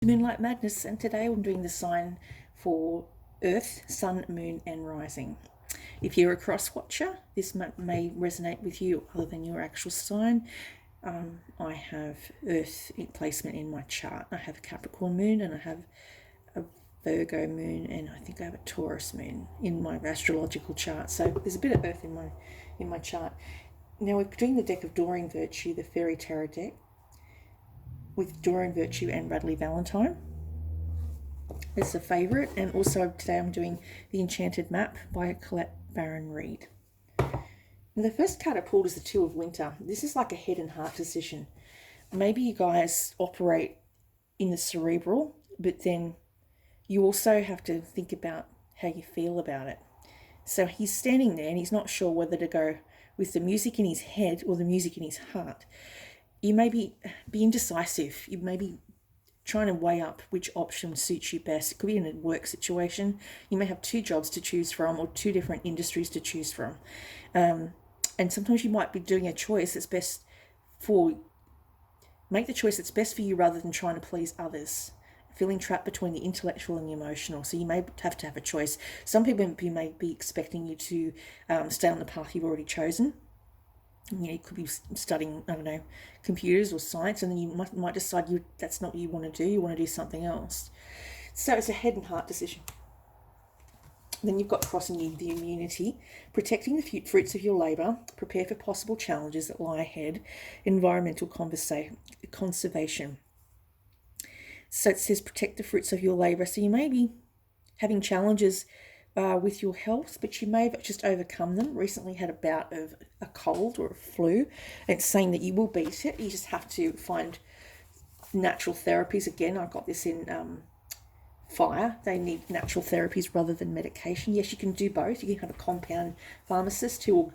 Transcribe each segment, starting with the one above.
Moonlight Madness, and today I'm doing the sign for Earth, Sun, Moon, and Rising. If you're a cross watcher, this may resonate with you other than your actual sign. I have Earth placement in my chart. I have a Capricorn moon and I have a Virgo moon, and I think I have a Taurus moon in my astrological chart. So there's a bit of Earth in my chart. Now we're doing the deck of Doreen Virtue, the Fairy Tarot deck, with Doreen Virtue and Radley Valentine. It's a favourite, and also today I'm doing The Enchanted Map by Colette Baron Reid. Now the first card I pulled is the Two of Winter. This is like a head and heart decision. Maybe you guys operate in the cerebral, but then you also have to think about how you feel about it. So he's standing there and he's not sure whether to go with the music in his head or the music in his heart. You may be indecisive. You may be trying to weigh up which option suits you best. It could be in a work situation. You may have two jobs to choose from or two different industries to choose from. And sometimes you might be doing a choice that's best for, make the choice that's best for you rather than trying to please others. Feeling trapped between the intellectual and the emotional. So you may have to have a choice. Some people may be expecting you to stay on the path you've already chosen. You could be studying, I don't know, computers or science, and then you might decide that's not what you want to do. You want to do something else. So it's a head and heart decision. Then you've got crossing the immunity, protecting the fruits of your labour, prepare for possible challenges that lie ahead, environmental conservation. So it says protect the fruits of your labour. So you may be having challenges with your health, but you may have just overcome them. Recently had a bout of a cold or a flu. It's saying that you will beat it. You just have to find natural therapies. Again, I got this in fire. They need natural therapies rather than medication. Yes, you can do both. You can have a compound pharmacist who will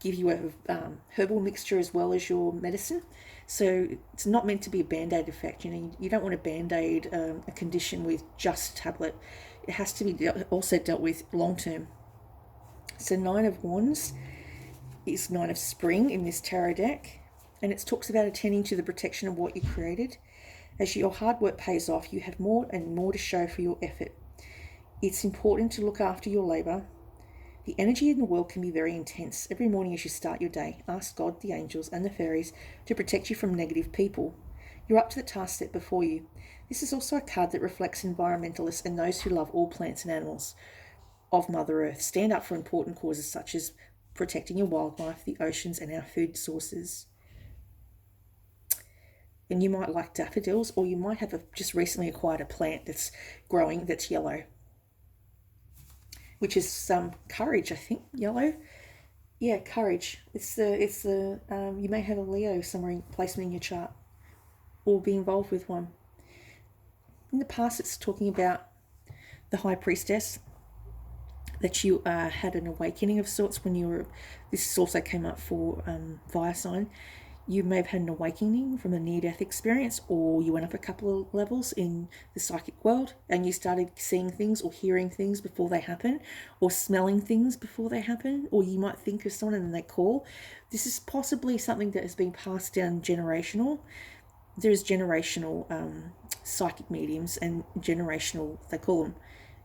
give you a herbal mixture as well as your medicine. So it's not meant to be a band-aid effect. You don't want to band-aid a condition with just a tablet. It has to be also dealt with long-term. So Nine of Wands is Nine of Spring in this tarot deck, and it talks about attending to the protection of what you created. As your hard work pays off, you have more and more to show for your effort. It's important to look after your labour. The energy in the world can be very intense. Every morning as you start your day, ask God, the angels and the fairies to protect you from negative people. You're up to the task set before you. This is also a card that reflects environmentalists and those who love all plants and animals of Mother Earth. Stand up for important causes such as protecting your wildlife, the oceans and our food sources. And you might like daffodils, or you might have just recently acquired a plant that's growing that's yellow, which is some courage, I think. Yellow, yeah, courage. It's the you may have a Leo somewhere placement in your chart, or be involved with one. In the past, it's talking about the High Priestess, that you had an awakening of sorts when you were. This also came up for fire sign. You may have had an awakening from a near-death experience, or you went up a couple of levels in the psychic world and you started seeing things or hearing things before they happen, or smelling things before they happen, or you might think of someone and then they call. This is possibly something that has been passed down generational. There's generational psychic mediums and generational, they call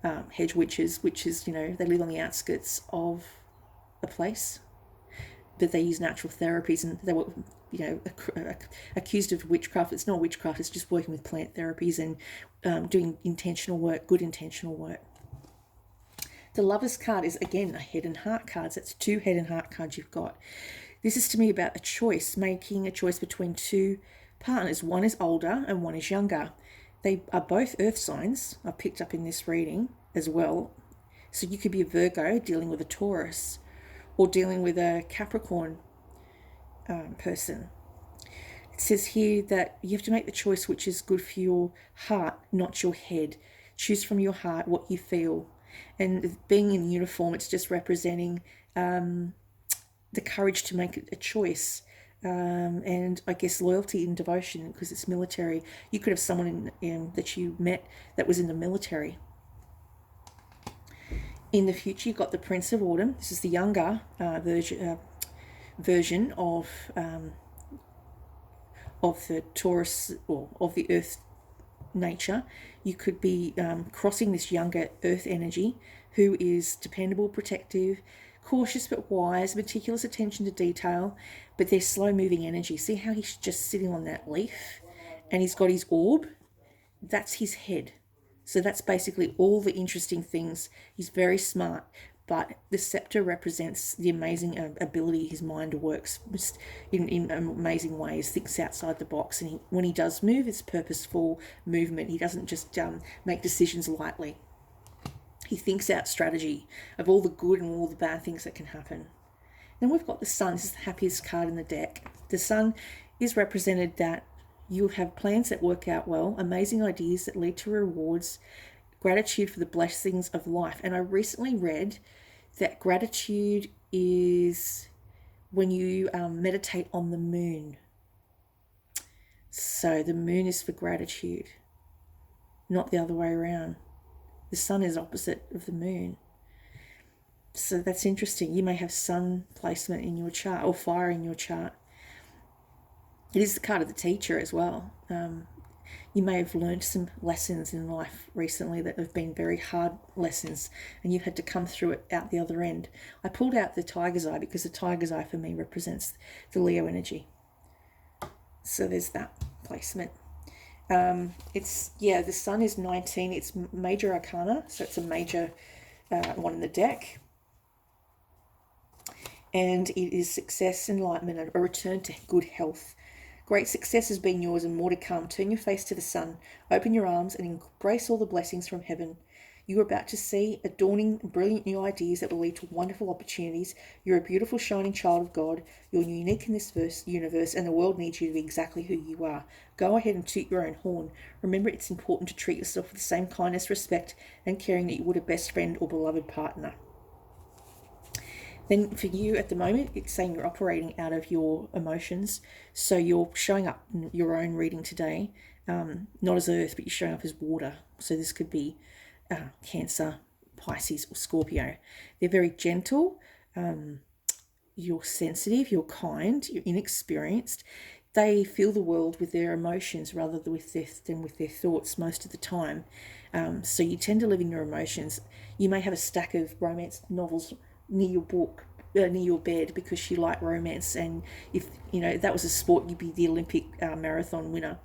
them hedge witches, which is, they live on the outskirts of a place, but they use natural therapies, and they were, accused of witchcraft. It's not witchcraft, it's just working with plant therapies and doing intentional work, good intentional work. The Lover's card is, again, a head and heart card. So it's two head and heart cards you've got. This is to me about a choice, making a choice between two partners. One is older and one is younger. They are both earth signs, I've picked up in this reading as well. So you could be a Virgo dealing with a Taurus, or dealing with a Capricorn person. It says here that you have to make the choice which is good for your heart, not your head. Choose from your heart what you feel. And being in uniform, it's just representing the courage to make a choice. And I guess loyalty and devotion, because it's military. You could have someone that you met that was in the military. In the future, you've got the Prince of Autumn. This is the younger version of the Taurus, or of the Earth nature. You could be crossing this younger earth energy who is dependable, protective, cautious but wise, meticulous attention to detail, but they're slow moving energy. See how he's just sitting on that leaf and he's got his orb? That's his head. So that's basically all the interesting things. He's very smart, but the scepter represents the amazing ability his mind works in amazing ways, thinks outside the box, and when he does move, it's purposeful movement. He doesn't just make decisions lightly. He thinks out strategy of all the good and all the bad things that can happen. Then we've got the Sun. This is the happiest card in the deck. The Sun is represented that you have plans that work out well, amazing ideas that lead to rewards, gratitude for the blessings of life. And I recently read that gratitude is when you meditate on the moon. So the moon is for gratitude, not the other way around. The sun is opposite of the moon. So that's interesting. You may have sun placement in your chart or fire in your chart. It is the card of the teacher as well. You may have learned some lessons in life recently that have been very hard lessons, and you had to come through it out the other end. I pulled out the tiger's eye because the tiger's eye for me represents the Leo energy. So there's that placement. The sun is 19. It's major arcana, so it's a major one in the deck. And it is success, enlightenment, and a return to good health. Great success has been yours and more to come. Turn your face to the sun, open your arms and embrace all the blessings from heaven. You are about to see adorning, brilliant new ideas that will lead to wonderful opportunities. You're a beautiful, shining child of God. You're unique in this universe, and the world needs you to be exactly who you are. Go ahead and toot your own horn. Remember, it's important to treat yourself with the same kindness, respect, and caring that you would a best friend or beloved partner. Then for you at the moment, it's saying you're operating out of your emotions. So you're showing up in your own reading today, not as earth, but you're showing up as water. So this could be Cancer, Pisces, or Scorpio. They're very gentle. You're sensitive, you're kind, you're inexperienced. They feel the world with their emotions rather than with their thoughts most of the time. So you tend to live in your emotions. You may have a stack of romance novels near your bed because you like romance, and if that was a sport, you'd be the Olympic marathon winner.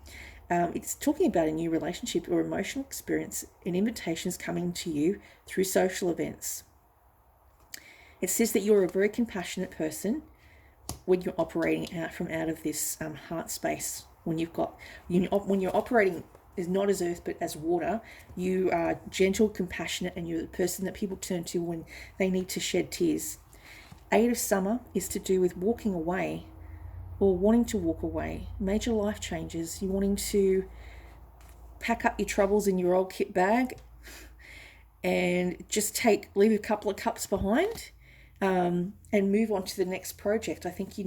It's talking about a new relationship or emotional experience and invitations coming to you through social events. It says that you're a very compassionate person when you're operating out of this heart space. When you're operating is not as earth but as water, you are gentle, compassionate, and you're the person that people turn to when they need to shed tears. Eight of Summer is to do with walking away or wanting to walk away. Major life changes. You're wanting to pack up your troubles in your old kit bag and just leave a couple of cups behind and move on to the next project. I think you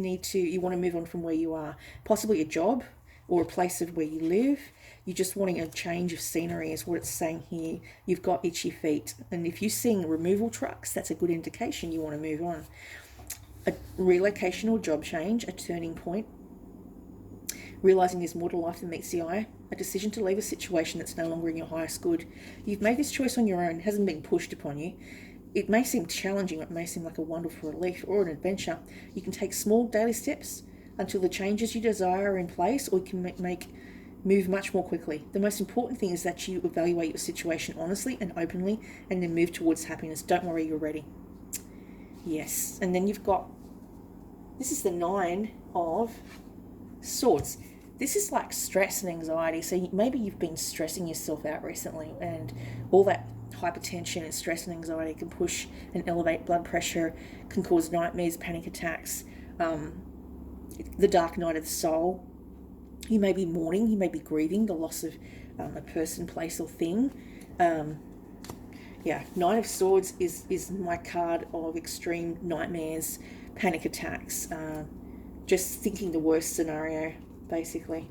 want to move on from where you are, possibly a job or a place of where you live. You're just wanting a change of scenery is what it's saying here. You've got itchy feet. And if you're seeing removal trucks, that's a good indication you want to move on. A relocation or job change, a turning point. Realising there's more to life than meets the eye. A decision to leave a situation that's no longer in your highest good. You've made this choice on your own. It hasn't been pushed upon you. It may seem challenging. It may seem like a wonderful relief or an adventure. You can take small daily steps until the changes you desire are in place, or you can move much more quickly. The most important thing is that you evaluate your situation honestly and openly and then move towards happiness. Don't worry, you're ready. Yes. And then this is the 9 of Swords. This is like stress and anxiety. So maybe you've been stressing yourself out recently, and all that hypertension and stress and anxiety can push and elevate blood pressure, can cause nightmares, panic attacks, the dark night of the soul. You may be mourning, you may be grieving the loss of a person, place, or thing. 9 of Swords is my card of extreme nightmares, panic attacks, just thinking the worst scenario, basically.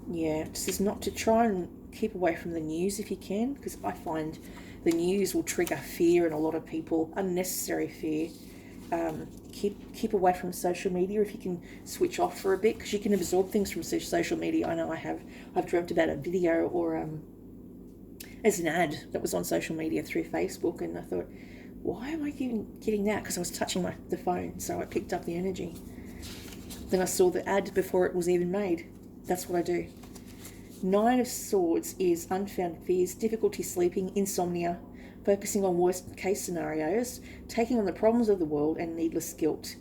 Yeah, just is not to try and keep away from the news if you can, because I find the news will trigger fear in a lot of people, unnecessary fear. keep away from social media if you can switch off for a bit, because you can absorb things from social media. I know I've dreamt about a video or as an ad that was on social media through Facebook, and I thought, why am I even getting that? Because I was touching the phone, so I picked up the energy. Then I saw the ad before it was even made. That's what I do. Nine of Swords is unfounded fears, difficulty sleeping, insomnia, focusing on worst case scenarios, taking on the problems of the world, and needless guilt.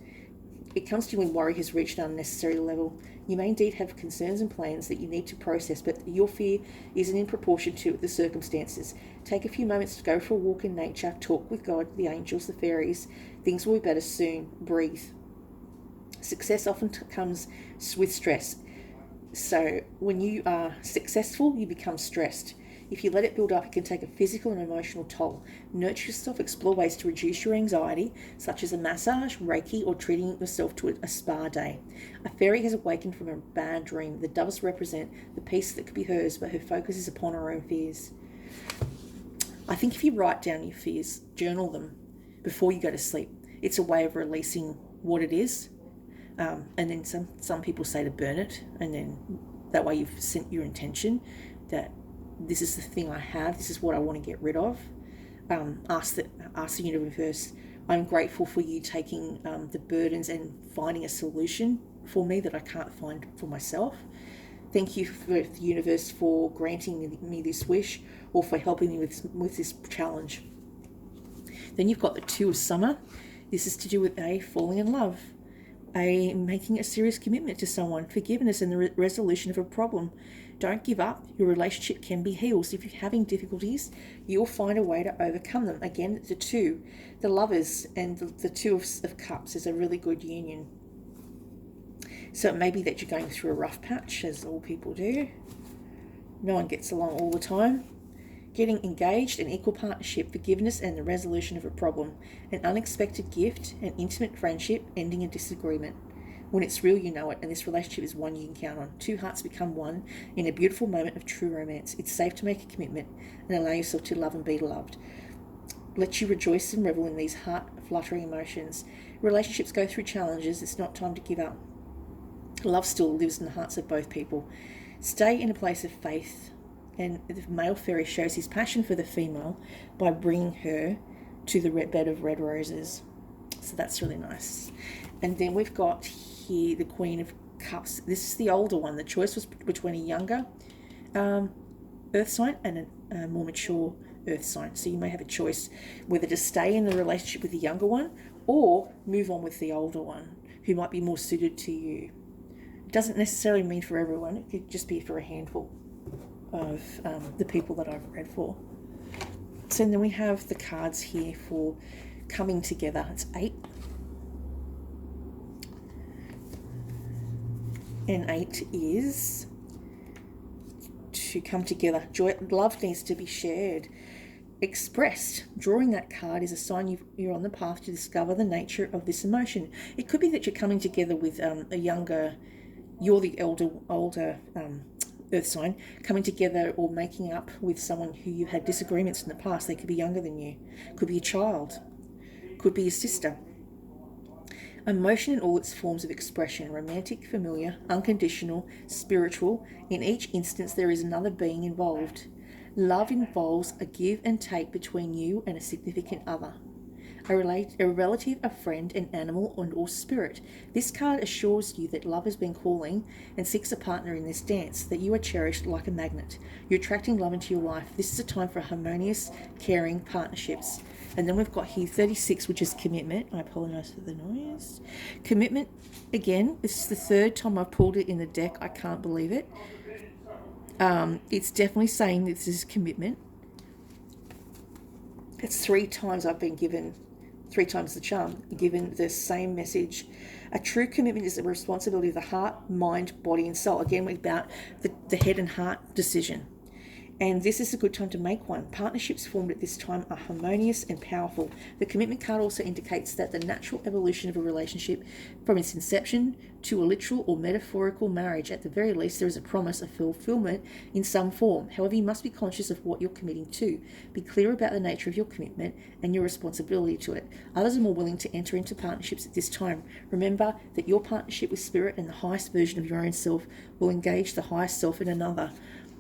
It comes to you when worry has reached an unnecessary level. You may indeed have concerns and plans that you need to process, but your fear isn't in proportion to the circumstances. Take a few moments to go for a walk in nature, talk with God, the angels, the fairies. Things will be better soon. Breathe. Success often comes with stress. So when you are successful, you become stressed. If you let it build up, it can take a physical and emotional toll. Nurture yourself, explore ways to reduce your anxiety, such as a massage, Reiki, or treating yourself to a spa day. A fairy has awakened from a bad dream. The doves represent the peace that could be hers, but her focus is upon her own fears. I think if you write down your fears, journal them before you go to sleep, it's a way of releasing what it is. And then some people say to burn it, and then that way you've sent your intention that this is the thing I have, this is what I want to get rid of. Ask the universe, I'm grateful for you taking the burdens and finding a solution for me that I can't find for myself. Thank you for the universe for granting me this wish, or for helping me with this challenge. Then you've got the Two of Summer. This is to do with falling in love, making a serious commitment to someone, forgiveness, and the resolution of a problem. Don't give up. Your relationship can be healed. So if you're having difficulties, you'll find a way to overcome them. Again, the Lovers and the Two of Cups is a really good union. So it may be that you're going through a rough patch, as all people do. No one gets along all the time. Getting engaged, an equal partnership, forgiveness, and the resolution of a problem. An unexpected gift, an intimate friendship, ending a disagreement. When it's real, you know it, and this relationship is one you can count on. Two hearts become one in a beautiful moment of true romance. It's safe to make a commitment and allow yourself to love and be loved. Let you rejoice and revel in these heart-fluttering emotions. Relationships go through challenges. It's not time to give up. Love still lives in the hearts of both people. Stay in a place of faith. And the male fairy shows his passion for the female by bringing her to the bed of red roses. So that's really nice. And then we've got here the Queen of Cups. This is the older one. The choice was between a younger earth sign and a more mature earth sign. So you may have a choice whether to stay in the relationship with the younger one or move on with the older one, who might be more suited to you. It doesn't necessarily mean for everyone. It could just be for a handful of the people that I've read for. So then we have the cards here for coming together. It's 8. And 8 is to come together. Joy, love needs to be shared, expressed. Drawing that card is a sign you're on the path to discover the nature of this emotion. It could be that you're coming together with a younger, you're the older earth sign, coming together or making up with someone who you had disagreements in the past. They could be younger than you, could be a child, could be your sister. Emotion in all its forms of expression, romantic, familiar, unconditional, spiritual. In each instance there is another being involved. Love involves a give and take between you and a significant other, a relative, a friend, an animal, or spirit. This card assures you that love has been calling and seeks a partner in this dance, that you are cherished like a magnet. You're attracting love into your life. This is a time for harmonious, caring partnerships. And then we've got here 36, which is commitment. I apologise for the noise. Commitment, again, this is the third time I've pulled it in the deck. I can't believe it. It's definitely saying this is commitment. It's 3 times I've been given, 3 times the charm, given the same message. A true commitment is the responsibility of the heart, mind, body, and soul. Again, we're about the head and heart decision. And this is a good time to make one. Partnerships formed at this time are harmonious and powerful. The commitment card also indicates that the natural evolution of a relationship from its inception to a literal or metaphorical marriage, at the very least, there is a promise of fulfillment in some form. However, you must be conscious of what you're committing to. Be clear about the nature of your commitment and your responsibility to it. Others are more willing to enter into partnerships at this time. Remember that your partnership with spirit and the highest version of your own self will engage the highest self in another.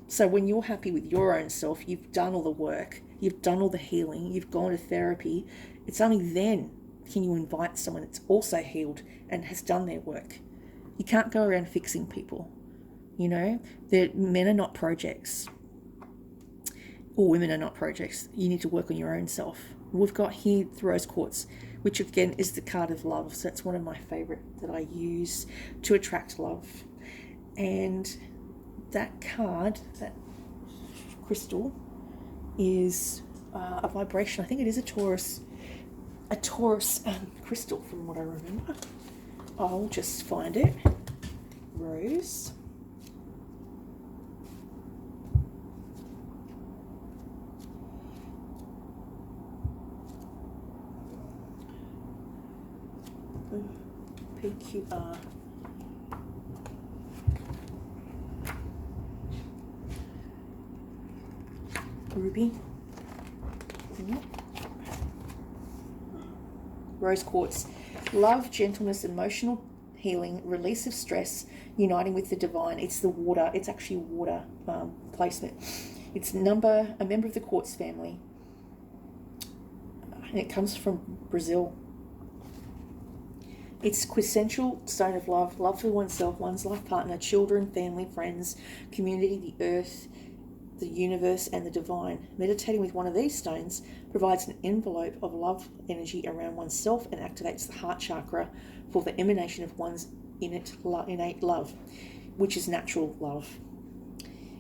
So when you're happy with your own self, you've done all the work, you've done all the healing, you've gone to therapy, it's only then can you invite someone that's also healed and has done their work. You can't go around fixing people, you know. Men are not projects, or women are not projects. You need to work on your own self. We've got here the rose quartz, which again is the card of love. So that's one of my favorite that I use to attract love. And that card, that crystal, is a vibration. I think it is a Taurus crystal from what I remember. I'll just find it. Rose. PQR. Ruby. Rose quartz. Love, gentleness, emotional healing, release of stress, uniting with the divine. It's the water. It's actually water placement. It's a member of the quartz family. And it comes from Brazil. It's quintessential stone of love. Love for oneself, one's life partner, children, family, friends, community, the earth, the universe, and the divine. Meditating with one of these stones provides an envelope of love energy around oneself and activates the heart chakra for the emanation of one's innate love, which is natural love.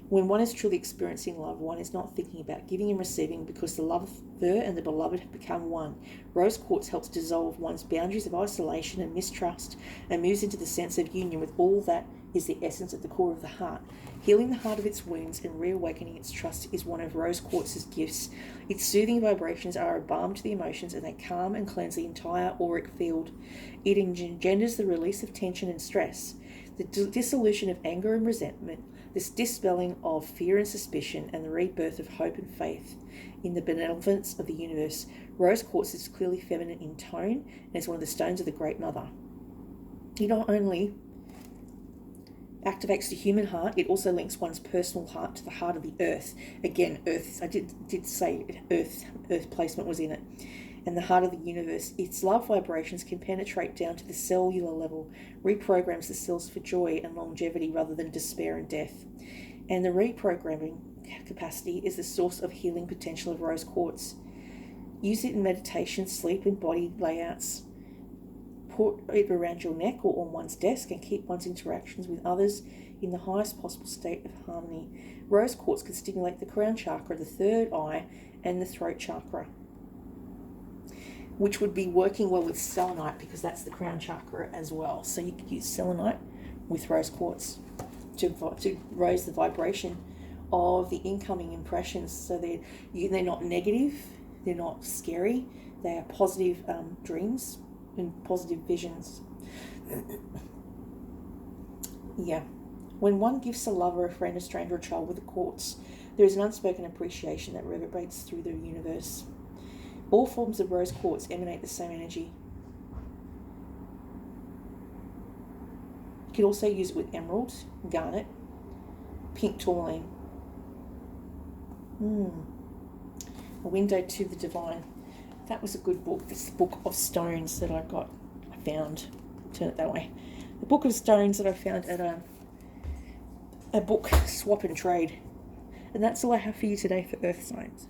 When one is truly experiencing love, one is not thinking about giving and receiving because the lover and the beloved have become one. Rose quartz helps dissolve one's boundaries of isolation and mistrust and moves into the sense of union with all that is the essence at the core of the heart. Healing the heart of its wounds and reawakening its trust is one of rose quartz's gifts. Its soothing vibrations are a balm to the emotions, and they calm and cleanse the entire auric field. It engenders the release of tension and stress, the dissolution of anger and resentment, this dispelling of fear and suspicion, and the rebirth of hope and faith in the benevolence of the universe. Rose quartz is clearly feminine in tone and is one of the stones of the Great Mother. It not only activates the human heart, it also links one's personal heart to the heart of the earth. Again, earth, I did say earth placement was in it. And the heart of the universe. Its love vibrations can penetrate down to the cellular level, reprograms the cells for joy and longevity rather than despair and death. And the reprogramming capacity is the source of healing potential of rose quartz. Use it in meditation, sleep, and body layouts. Put it around your neck or on one's desk and keep one's interactions with others in the highest possible state of harmony. Rose quartz can stimulate the crown chakra, the third eye, and the throat chakra, which would be working well with selenite because that's the crown chakra as well. So you could use selenite with rose quartz to raise the vibration of the incoming impressions. So they're not negative, they're not scary, they are positive dreams and positive visions. Yeah. When one gifts a lover, a friend, a stranger, or a child with a quartz, there is an unspoken appreciation that reverberates through the universe. All forms of rose quartz emanate the same energy. You could also use it with emerald, garnet, pink tourmaline. A window to the divine. That was a good book. This is the Book of Stones that I found. Turn it that way. The Book of Stones that I found at a book swap and trade. And that's all I have for you today for Earth Signs.